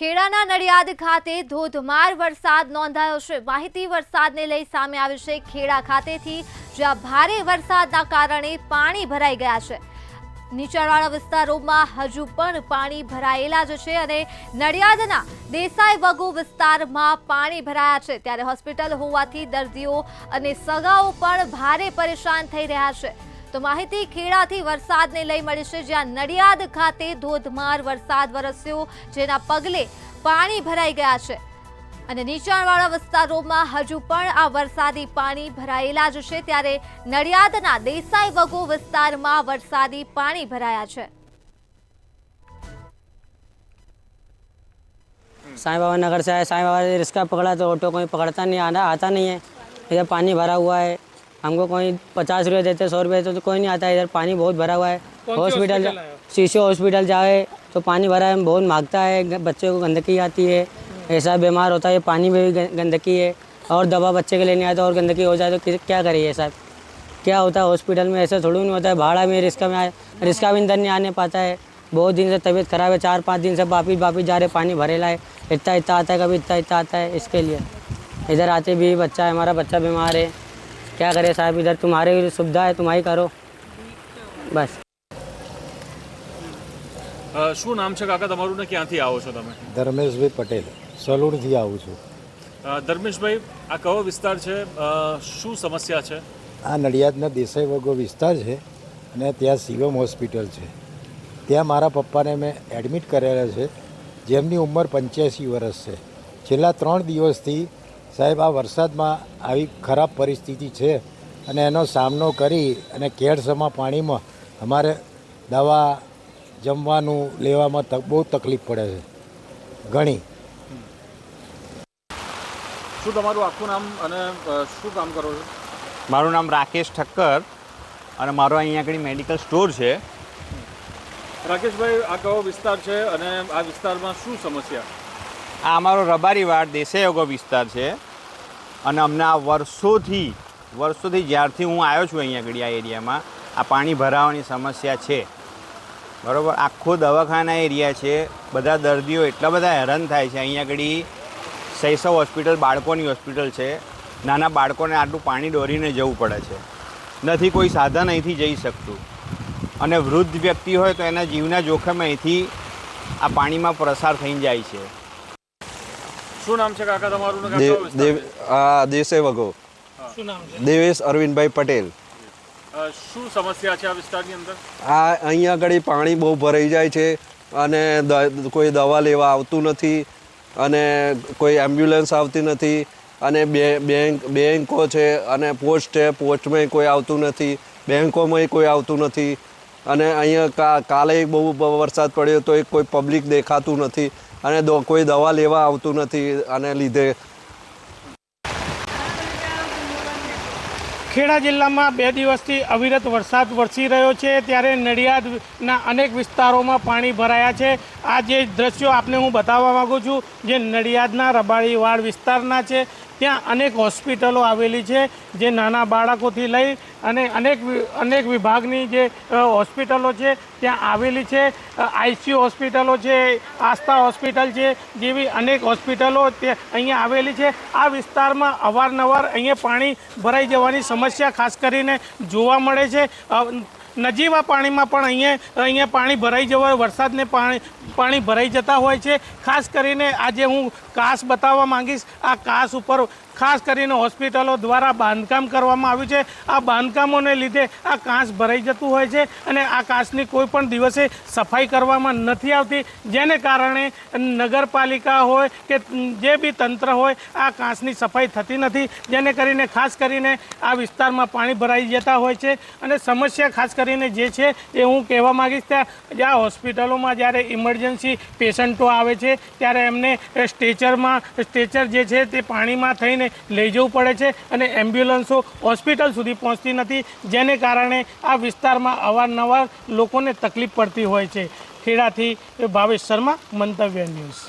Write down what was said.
ખેડાના નડિયાદ ખાતે ધોધમાર વરસાદ નોંધાયો છે। માહિતી વરસાદને લઈ સામે આવી છે। ખેડા ખાતેથી જ્યાં ભારે વરસાદના કારણે પાણી ભરાઈ ગયા છે। નીચાણવાળા વિસ્તારોમાં હજુ પણ પાણી ભરાયેલા જ છે અને નડિયાદના દેસાઈ વગુ વિસ્તારમાં પાણી ભરાયા છે। ત્યારે હોસ્પિટલ હોવાથી દર્દીઓ અને સગાઓ પણ ભારે પરેશાન થઈ રહ્યા છે। તો માહિતી ખેડાથી વરસાદને લઈ મળી છે, જ્યાં નડિયાદ ખાતે ધોધમાર વરસાદ વરસ્યો, જેના પગલે પાણી ભરાઈ ગયા છે અને નીચાણવાળા વિસ્તારોમાં હજુ પણ આ વરસાદી પાણી ભરાયેલા જ છે। ત્યારે નડિયાદના દેસાઈ વગુ વિસ્તારમાં વરસાદી પાણી ભરાયા છે। साईं बाबा नगर से आए। साईं बाबा ने रिक्शा पकड़ा तो ऑटो कोई पकड़ता नहीं, आता नहीं है। इधर पानी भरा हुआ है, हमको कोई 50 रुपये देते, 100 रुपये तो कोई नहीं आता। इधर पानी बहुत भरा हुआ है। हॉस्पिटल शीशो हॉस्पिटल जाए तो पानी भरा है, बहुत मांगता है। बच्चे को गंदगी आती है, ऐसा बीमार होता है, पानी में भी गंदगी है। और दवा बच्चे के लेने आए तो और गंदगी हो जाए तो क्या करिए साहब? क्या होता है हॉस्पिटल में? ऐसा थोड़ी नहीं होता है। भाड़ा में रिक्शा में आए, रिक्शा भी अंदर नहीं आने पाता है। बहुत दिन से तबीयत खराब है, 4-5 दिन से वापिस जा रहे, पानी भरेला है। इतना आता है, कभी इतना आता है। इसके लिए इधर आते भी बच्चा है, हमारा बच्चा बीमार है, क्या करे साहब? इधर तुम्हारी सुविधा है, तुम्हारी करो बस। શું નામ છે કાકા તમારું ને ક્યાંથી આવો છો તમે? ધર્મેશભાઈ પટેલ, સલૂણથી આવું છું। ધર્મેશભાઈ, આ કયો વિસ્તાર છે? શું સમસ્યા છે? આ નડિયાદના દેસાઈ વગો વિસ્તાર છે અને ત્યાં શિવમ હોસ્પિટલ છે। ત્યાં મારા પપ્પાને મેં એડમિટ કરેલા છે, જેમની ઉંમર 85 વર્ષ છે। છેલ્લા 3 દિવસથી સાહેબ આ વરસાદમાં આવી ખરાબ પરિસ્થિતિ છે અને એનો સામનો કરી અને કેળસમા પાણીમાં અમારે દવા જમવાનું લેવામાં બહુ તકલીફ પડે છે ઘણી। શું તમારું આખું નામ અને શું કામ કરો છો? મારું નામ રાકેશ ઠક્કર અને મારો અહીંયા આગળ મેડિકલ સ્ટોર છે। રાકેશભાઈ, આ કયો વિસ્તાર છે અને આ વિસ્તારમાં શું સમસ્યા? આ અમારો રબારીવાડ દેસાઈયોગો વિસ્તાર છે અને અમને આ વર્ષોથી જ્યારથી હું આવ્યો છું અહીંયા આગળ આ એરિયામાં આ પાણી ભરાવાની સમસ્યા છે, બરાબર। આખો દવાખાના એરિયા છે, બધા દર્દીઓ એટલા બધા હેરાન થાય છે। અહીંયા આગળ શૈશવ હોસ્પિટલ બાળકોની હોસ્પિટલ છે, નાના બાળકોને આટલું પાણી દોરીને જવું પડે છે, નથી કોઈ સાધન અહીંથી જઈ શકતું અને વૃદ્ધ વ્યક્તિ હોય તો એના જીવના જોખમે અહીંથી આ પાણીમાં પ્રસાર થઈ જાય છે। શું નામ છે કાકા તમારું? દેસાઈ વગો। શું નામ છે? દેવેશ અરવિંદભાઈ પટેલ। શું સમસ્યા છે આ વિસ્તારની અંદર? આ અહીંયા આગળ પાણી બહુ ભરાઈ જાય છે અને કોઈ દવા લેવા આવતું નથી અને કોઈ એમ્બ્યુલન્સ આવતી નથી અને બેંકો છે અને પોસ્ટ છે, પોસ્ટમાં કોઈ આવતું નથી, બેંકોમાં કોઈ આવતું નથી અને અહીંયા કાલે બહુ વરસાદ પડ્યો તો કોઈ પબ્લિક દેખાતું નથી અને કોઈ દવા લેવા આવતું નથી આને લીધે। ખેડા જિલ્લામાં 2 દિવસથી અવિરત વરસાદ વરસી રહ્યો છે, ત્યારે નડિયાદના અનેક વિસ્તારોમાં પાણી ભરાયા છે। આ જે દ્રશ્યો આપને હું બતાવવા માગું છું, જે નડિયાદના રબારીવાડ વિસ્તારના છે, ત્યાં અનેક હોસ્પિટલો આવેલી છે, જે નાના બાળકોથી લઈ અને અનેક વિભાગની જે હોસ્પિટલો છે ત્યાં આવેલી છે। આઈસીયુ હોસ્પિટલો છે, આસ્થા હોસ્પિટલ છે, જેવી અનેક હોસ્પિટલો તે અહીંયા આવેલી છે। આ વિસ્તારમાં અવારનવાર અહીંયા પાણી ભરાઈ જવાની સમસ્યા ખાસ કરીને જોવા મળે છે। નજીવા પાણીમાં પણ અહીંયા પાણી ભરાઈ જવા, વરસાદને પાણી ભરાઈ જતા હોય છે। ખાસ કરીને આજે હું કાંસ બતાવવા માંગીશ। આ કાંસ ઉપર ખાસ કરીને હોસ્પિટલો દ્વારા બાંધકામ કરવામાં આવ્યું છે। આ બાંધકામોને લીધે આ કાંસ ભરાઈ જતું હોય છે અને આ કાંસની કોઈ પણ દિવસે સફાઈ કરવામાં નથી આવતી, જેને કારણે નગરપાલિકા હોય કે જે બી તંત્ર હોય આ કાંસની સફાઈ થતી નથી, જેને કરીને ખાસ કરીને આ વિસ્તારમાં પાણી ભરાઈ જતા હોય છે। અને સમસ્યા ખાસ કરીને જે છે એ હું કહેવા માગીશ, ત્યાં આ હોસ્પિટલોમાં જ્યારે ઇમરજન્સી પેશન્ટો આવે છે ત્યારે એમને સ્ટ્રેચર જે છે તે પાણીમાં થઈને લઈ જવું પડે છે અને એમ્બ્યુલન્સો હોસ્પિટલ સુધી પહોંચતી નથી, જેને કારણે આ વિસ્તારમાં અવારનવાર લોકોને તકલીફ પડતી હોય છે। ખેડાથી ભાવેશ શર્મા, મંતવ્ય ન્યૂઝ।